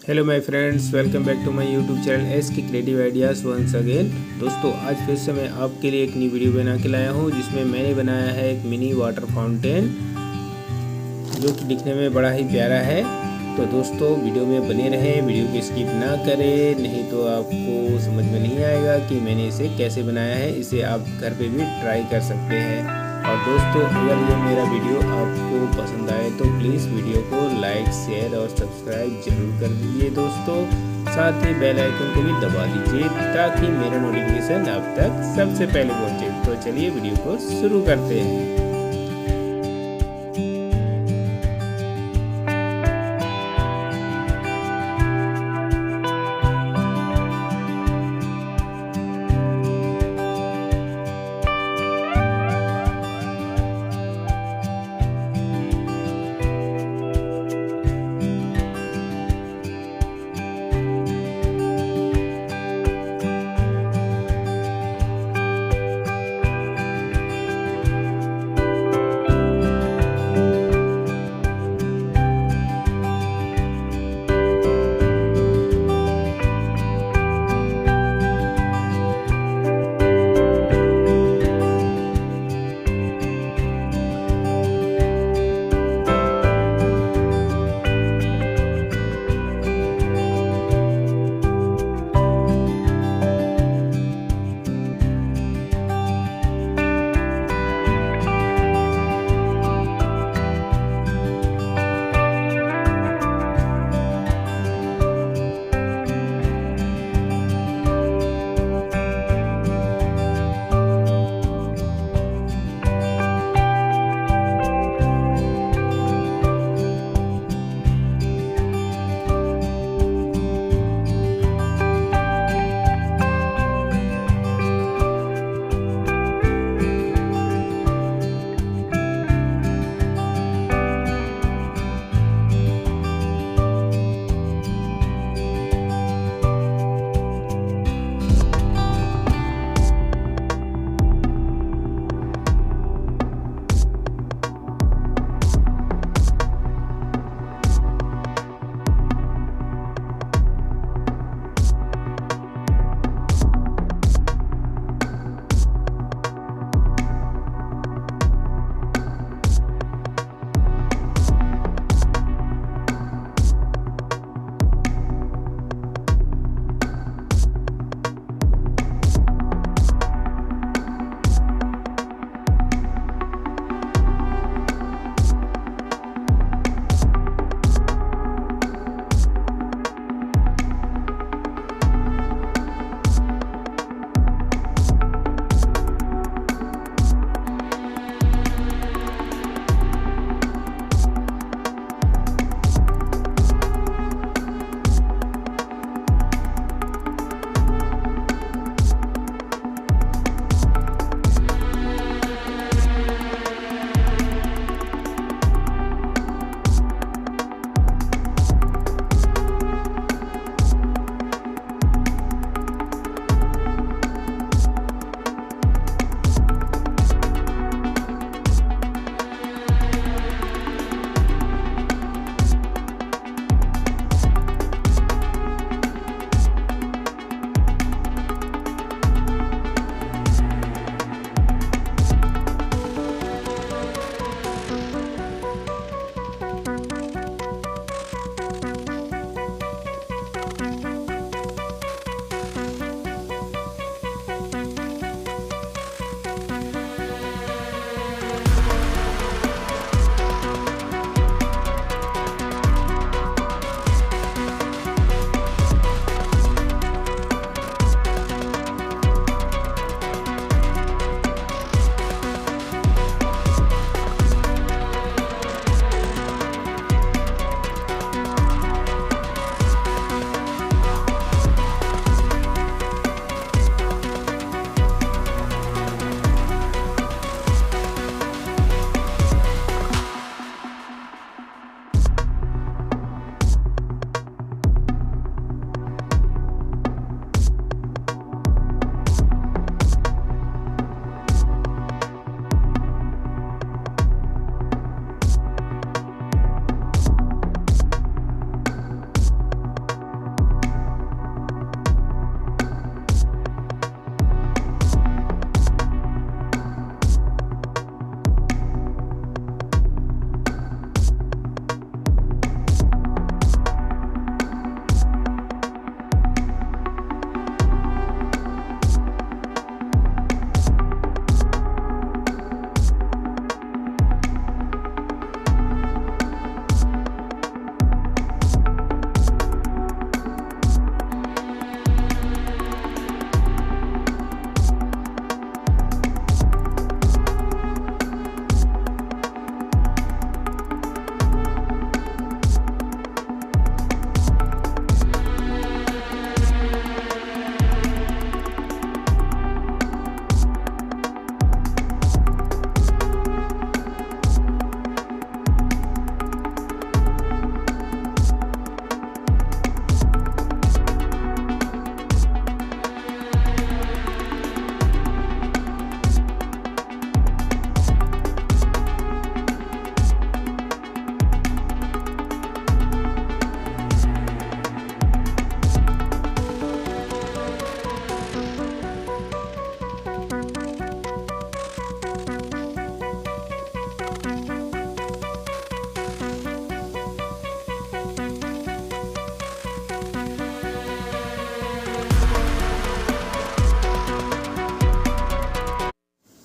Hello my friends, welcome back to my YouTube channel S की creative ideas once again. दोस्तों, आज फिर से मैं आपके लिए एक नई वीडियो बना के लाया हूँ जिसमें मैंने बनाया है एक मिनी वाटर फाउंटेन जो कि दिखने में बड़ा ही प्यारा है। तो दोस्तों, वीडियो में बने रहें, वीडियो को स्किप ना करें, नहीं तो आपको समझ में नहीं आएगा कि मैंने इसे कैसे बनाया है। इसे आप घर पे भी ट्राई कर सकते हैं। और दोस्तों, अगर ये मेरा वीडियो आपको पसंद आए तो प्लीज़ वीडियो को लाइक, शेयर और सब्सक्राइब जरूर कर दीजिए दोस्तों। साथ ही बेल आइकन को भी दबा दीजिए ताकि मेरा नोटिफिकेशन आप तक सबसे पहले पहुंचे। तो चलिए वीडियो को शुरू करते हैं।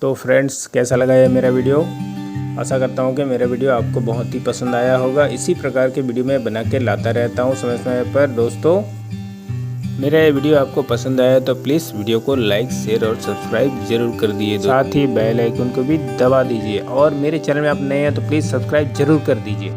तो फ्रेंड्स, कैसा लगा ये मेरा वीडियो? आशा करता हूँ कि मेरा वीडियो आपको बहुत ही पसंद आया होगा। इसी प्रकार के वीडियो मैं बना के लाता रहता हूँ समय समय पर। दोस्तों, मेरा ये वीडियो आपको पसंद आया तो प्लीज़ वीडियो को लाइक, शेयर और सब्सक्राइब जरूर कर दिए। साथ ही बेल आइकन को भी दबा दीजिए और मेरे चैनल में आप नए हैं तो प्लीज़ सब्सक्राइब जरूर कर दीजिए।